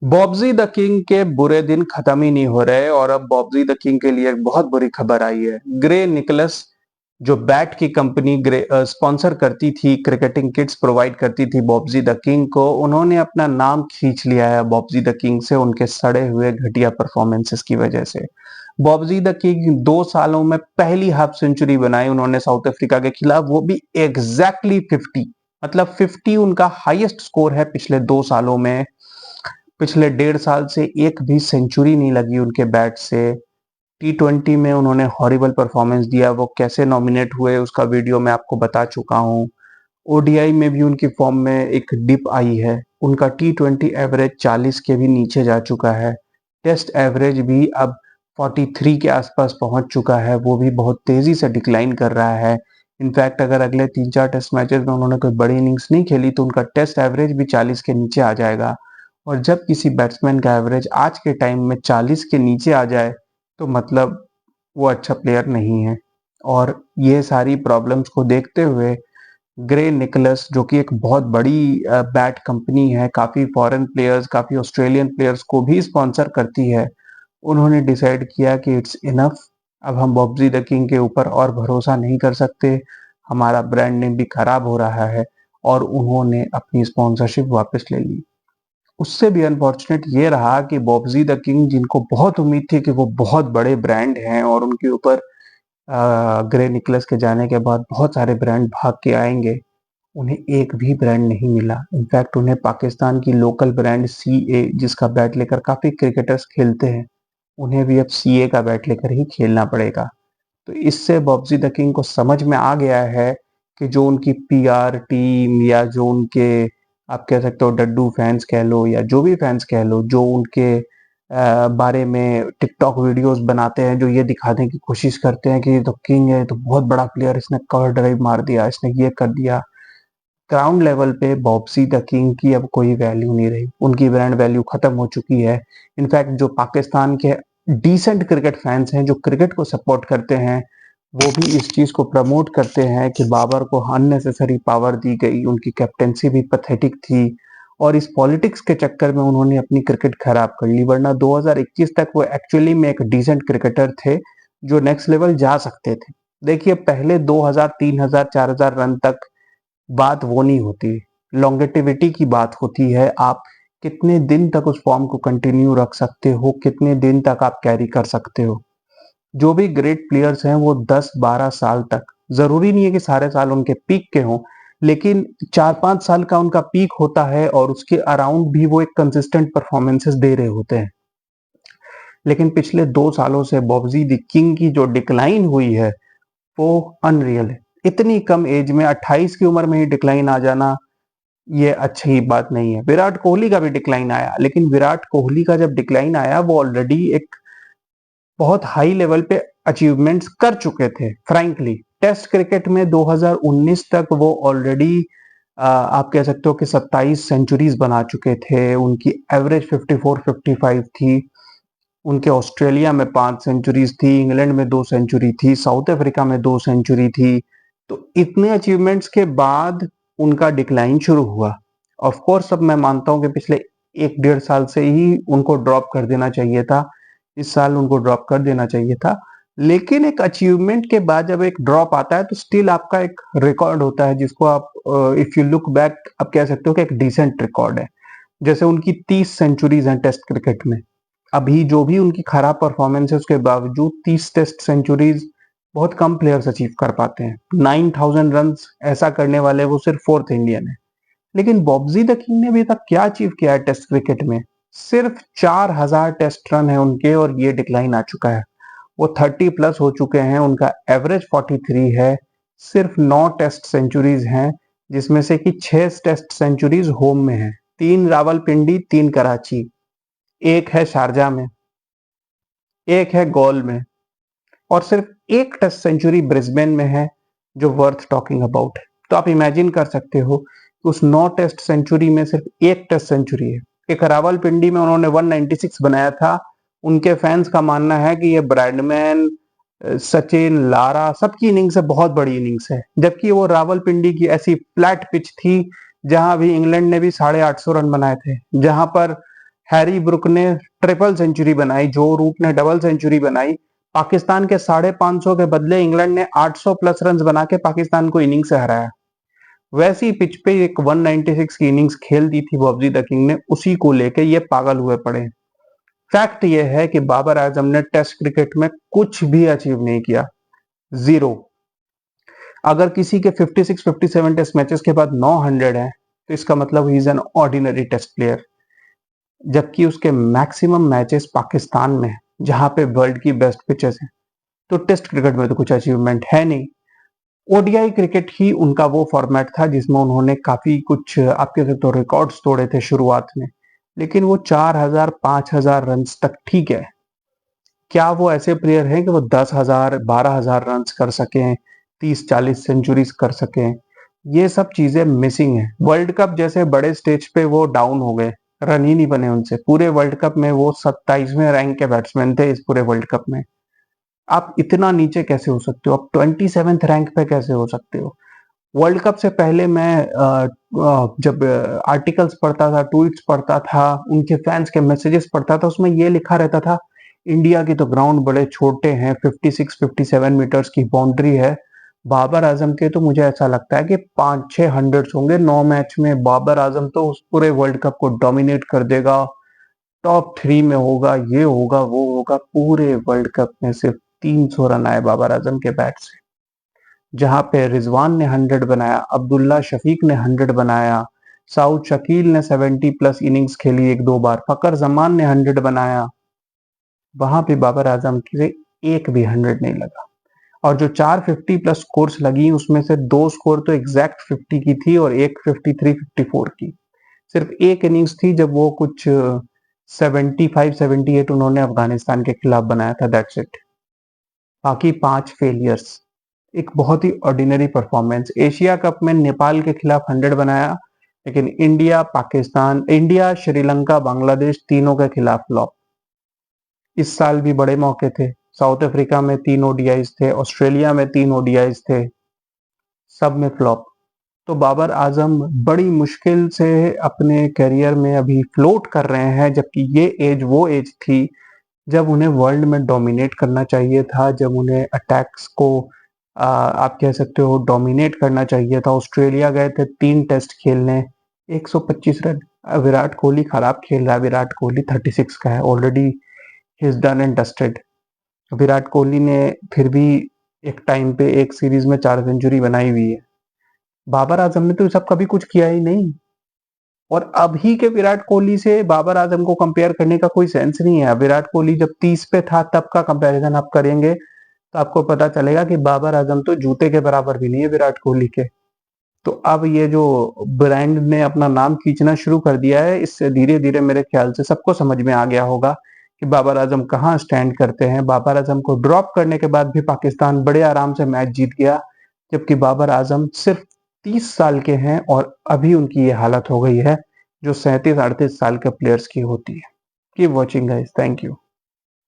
Bobji the king के बुरे दिन खत्म ही नहीं हो रहे और अब बॉब्जी द किंग के लिए एक बहुत बुरी खबर आई है। ग्रे निकलस जो बैट की कंपनी ग्रे स्पॉन्सर करती थी, क्रिकेटिंग किट्स प्रोवाइड करती थी बॉब्जी द किंग को, उन्होंने अपना नाम खींच लिया है बॉब्जी द किंग से, उनके सड़े हुए घटिया परफॉर्मेंसेस की वजह से। बॉब्जी द किंग 2 सालों में पहली हाफ सेंचुरी बनाई उन्होंने साउथ अफ्रीका के खिलाफ, वो भी एग्जैक्टली 50। मतलब 50 उनका हाईएस्ट स्कोर है पिछले 2 सालों में। पिछले 1.5 साल से एक भी सेंचुरी नहीं लगी उनके बैट से। T20 में उन्होंने हॉरिबल परफॉर्मेंस दिया, वो कैसे नॉमिनेट हुए उसका वीडियो मैं आपको बता चुका हूँ। ओडीआई में भी उनकी फॉर्म में एक डिप आई है, उनका T20 एवरेज 40 के भी नीचे जा चुका है। टेस्ट एवरेज भी अब 43 के आसपास पहुंच चुका है, वो भी बहुत तेजी से डिक्लाइन कर रहा है। इनफैक्ट अगर अगले 3-4 टेस्ट मैचेस में उन्होंने कोई बड़ी इनिंग्स नहीं खेली तो उनका टेस्ट एवरेज भी 40 के नीचे आ जाएगा। और जब किसी बैट्समैन का एवरेज आज के टाइम में 40 के नीचे आ जाए तो मतलब वो अच्छा प्लेयर नहीं है। और ये सारी प्रॉब्लम्स को देखते हुए ग्रे निकलस, जो कि एक बहुत बड़ी बैट कंपनी है, काफी फॉरेन प्लेयर्स, काफी ऑस्ट्रेलियन प्लेयर्स को भी स्पॉन्सर करती है, उन्होंने डिसाइड किया कि इट्स इनफ। अब हम बॉब्जी द किंग के ऊपर और भरोसा नहीं कर सकते, हमारा ब्रांड नेम भी खराब हो रहा है, और उन्होंने अपनी स्पॉन्सरशिप वापस ले ली। उससे भी अनफॉर्चुनेट ये रहा कि बॉब्जी द किंग, जिनको बहुत उम्मीद थी कि वो बहुत बड़े ब्रांड हैं और उनके ऊपर ग्रे निकलस के जाने के बाद बहुत सारे ब्रांड भाग के आएंगे, उन्हें एक भी ब्रांड नहीं मिला। इनफैक्ट उन्हें पाकिस्तान की लोकल ब्रांड CA, जिसका बैट लेकर काफी क्रिकेटर्स खेलते हैं, उन्हें भी अब CA का बैट लेकर ही खेलना पड़ेगा। तो इससे बॉब्जी द किंग को समझ में आ गया है कि जो उनकी PR टीम, या जो उनके, आप कह सकते हो डड्डू फैंस कह लो या जो भी फैंस कह लो, जो उनके बारे में टिकटॉक वीडियोस बनाते हैं, जो ये दिखाने की कोशिश करते हैं कि ये तो किंग है, तो बहुत बड़ा प्लेयर, इसने कवर ड्राइव मार दिया, इसने ये कर दिया। ग्राउंड लेवल पे बॉब्सी द किंग की अब कोई वैल्यू नहीं रही, उनकी ब्रांड वैल्यू खत्म हो चुकी है। इनफैक्ट जो पाकिस्तान के डिसेंट क्रिकेट फैंस हैं, जो क्रिकेट को सपोर्ट करते हैं, वो भी इस चीज को प्रमोट करते हैं कि बाबर को अननेसेसरी पावर दी गई, उनकी कैप्टेंसी भी पैथेटिक थी, और इस पॉलिटिक्स के चक्कर में उन्होंने अपनी क्रिकेट खराब कर ली। वरना 2021 तक वो एक्चुअली में एक डिसेंट क्रिकेटर थे, जो नेक्स्ट लेवल जा सकते थे। देखिए, पहले 2000, 3000, 4000 रन तक बात वो नहीं होती, लॉन्गेटिविटी की बात होती है। आप कितने दिन तक उस फॉर्म को कंटिन्यू रख सकते हो, कितने दिन तक आप कैरी कर सकते हो। जो भी ग्रेट प्लेयर्स हैं वो 10-12 साल तक, जरूरी नहीं है कि सारे साल उनके पीक के हों, लेकिन 4-5 साल का उनका पीक होता है और उसके अराउंड भी वो एक कंसिस्टेंट परफॉर्मेंसेस दे रहे होते हैं। लेकिन पिछले 2 सालों से बॉब्जी द किंग की जो डिक्लाइन हुई है वो अनरियल है। इतनी कम एज में, 28 की उम्र में ही डिक्लाइन आ जाना, ये अच्छी बात नहीं है। विराट कोहली का भी डिक्लाइन आया, लेकिन विराट कोहली का जब डिक्लाइन आया वो ऑलरेडी एक बहुत हाई लेवल पे अचीवमेंट्स कर चुके थे। फ्रैंकली, टेस्ट क्रिकेट में 2019 तक वो ऑलरेडी, आप कह सकते हो कि 27 सेंचुरीज बना चुके थे, उनकी एवरेज 54-55 थी। उनके ऑस्ट्रेलिया में 5 सेंचुरीज थी, इंग्लैंड में 2 सेंचुरी थी, साउथ अफ्रीका में 2 सेंचुरी थी। तो इतने अचीवमेंट्स के बाद उनका डिक्लाइन शुरू हुआ। ऑफ कोर्स अब मैं मानता हूं कि पिछले 1-1.5 साल से ही उनको ड्रॉप कर देना चाहिए था, इस साल उनको ड्रॉप कर देना चाहिए था। लेकिन एक अचीवमेंट के बाद जब एक ड्रॉप आता है तो स्टिल आपका एक रिकॉर्ड होता है, जिसको आप, इफ यू लुक बैक, आप कह सकते हो कि एक डिसेंट रिकॉर्ड है। जैसे उनकी 30 सेंचुरीज हैं टेस्ट क्रिकेट में। अभी जो भी उनकी खराब परफॉर्मेंस है उसके बावजूद 30 टेस्ट सेंचुरीज बहुत कम प्लेयर्स अचीव कर पाते हैं। 9000 रन ऐसा करने वाले वो सिर्फ फोर्थ इंडियन है। लेकिन बॉब्जी द किंग ने अभी तक क्या अचीव किया है टेस्ट क्रिकेट में? सिर्फ 4000 टेस्ट रन है उनके, और ये डिक्लाइन आ चुका है। वो 30 प्लस हो चुके हैं, उनका एवरेज 43 है। सिर्फ 9 टेस्ट सेंचुरीज हैं, जिसमें से कि 6 टेस्ट सेंचुरीज होम में है, 3 रावलपिंडी, 3 कराची, एक है शारजा में, एक है गॉल में, और सिर्फ एक टेस्ट सेंचुरी ब्रिस्बेन में है, जो वर्थ टॉकिंग अबाउट है। तो आप इमेजिन कर सकते हो कि उस 9 टेस्ट सेंचुरी में सिर्फ एक टेस्ट सेंचुरी है। एक रावलपिंडी में उन्होंने 196 बनाया था। उनके फैंस का मानना है कि ये ब्रैडमैन, सचिन, लारा, सबकी इनिंग्स है, बहुत बड़ी इनिंग्स है। जबकि वो रावलपिंडी की ऐसी फ्लैट पिच थी जहां भी इंग्लैंड ने भी 850 रन बनाए थे, जहां पर हैरी ब्रुक ने ट्रिपल सेंचुरी बनाई, जो रूट ने डबल सेंचुरी बनाई। पाकिस्तान के 550 के बदले इंग्लैंड ने 800 प्लस रन बना के पाकिस्तान को इनिंग से हराया। वैसी पिच पे एक 196 की इनिंग्स खेल दी थी बॉबजी द किंग ने, उसी को लेके ये पागल हुए पड़े। फैक्ट ये है कि बाबर आजम ने टेस्ट क्रिकेट में कुछ भी अचीव नहीं किया, जीरो। अगर किसी के 56 57 टेस्ट मैचेस के बाद 900 है तो इसका मतलब ही is an ordinary test player. जबकि उसके मैक्सिमम मैचेस पाकिस्तान में, जहां पे वर्ल्ड की बेस्ट पिचेस हैं। तो टेस्ट क्रिकेट में तो कुछ अचीवमेंट है नहीं। ओडीआई क्रिकेट ही उनका वो फॉर्मेट था जिसमें उन्होंने काफी कुछ आप कह सकते हो रिकॉर्ड्स तोड़े थे शुरुआत में। लेकिन वो 4000 5000 रन तक ठीक है। क्या वो ऐसे प्लेयर हैं कि वो 10,000 12,000 रन कर सकें, 30-40 सेंचुरीज कर सकें? ये सब चीजें मिसिंग है। वर्ल्ड कप जैसे बड़े स्टेज पे वो डाउन हो गए, रन ही नहीं बने उनसे। पूरे वर्ल्ड कप में वो 27वें रैंक के बैट्समैन थे इस पूरे वर्ल्ड कप में। आप इतना नीचे कैसे हो सकते हो? आप 27वें रैंक पे कैसे हो सकते हो? वर्ल्ड कप से पहले मैं जब आर्टिकल्स पढ़ता था, ट्वीट्स पढ़ता था, उनके फैंस के मैसेजेस पढ़ता था, उसमें ये लिखा रहता था इंडिया की तो ग्राउंड बड़े छोटे हैं, 56-57 मीटर्स की बाउंड्री है। बाबर आजम के तो मुझे ऐसा लगता है कि 5-6 हंड्रेड्स होंगे 9 मैच में। बाबर आजम तो उस पूरे वर्ल्ड कप को डोमिनेट कर देगा, टॉप 3 में होगा, ये होगा वो होगा। पूरे वर्ल्ड कप में सिर्फ 300 रन आए बाबर आजम के बैट से, जहां पे रिजवान ने 100 बनाया, अब्दुल्ला शफीक ने 100 बनाया, साउद शकील ने 70 प्लस इनिंग्स खेली एक दो बार, फकर जमान ने 100 बनाया। वहां पे बाबर आजम के एक भी 100 नहीं लगा। और जो 450 प्लस स्कोर्स लगी उसमें से 2 स्कोर तो एग्जैक्ट 50 की थी और एक 53-54 की। सिर्फ एक इनिंग्स थी जब वो कुछ 75-78 उन्होंने अफगानिस्तान के खिलाफ बनाया था, दैट्स इट। बाकी 5 फेलियर्स। एक बहुत ही ऑर्डिनरी परफॉर्मेंस। एशिया कप में नेपाल के खिलाफ 100 बनाया, लेकिन इंडिया श्रीलंका बांग्लादेश तीनों के खिलाफ फ्लॉप। इस साल भी बड़े मौके थे। साउथ अफ्रीका में 3 ओडीआईज थे, ऑस्ट्रेलिया में 3 ओडीआईज थे, सब में फ्लॉप। तो बाबर आजम बड़ी मुश्किल से अपने करियर में अभी फ्लोट कर रहे हैं, जबकि ये एज वो एज थी जब उन्हें वर्ल्ड में डोमिनेट करना चाहिए था, जब उन्हें अटैक्स को आप कह सकते हो डोमिनेट करना चाहिए था। ऑस्ट्रेलिया गए थे 3 टेस्ट खेलने, 125 रन। विराट कोहली खराब खेल रहा है, विराट कोहली 36 का है already, he is done and dusted. Virat Kohli ने फिर भी एक टाइम पे एक सीरीज में 4 सेंचुरी बनाई हुई है। बाबर आजम ने तो सब कभी कुछ किया ही नहीं। और अभी के विराट कोहली से बाबर आजम को कंपेयर करने का कोई सेंस नहीं है। विराट कोहली जब 30 पे था तब का कंपैरिजन आप करेंगे तो आपको पता चलेगा कि बाबर आजम तो जूते के बराबर भी नहीं है विराट कोहली के। तो अब ये जो ब्रांड ने अपना नाम खींचना शुरू कर दिया है, इससे धीरे धीरे मेरे ख्याल से सबको समझ में आ गया होगा कि बाबर आजम कहाँ स्टैंड करते हैं। बाबर आजम को ड्रॉप करने के बाद भी पाकिस्तान बड़े आराम से मैच जीत गया, जबकि बाबर आजम सिर्फ 30 साल के हैं और अभी उनकी ये हालत हो गई है जो 37-38 साल के प्लेयर्स की होती है। Keep watching guys, thank you.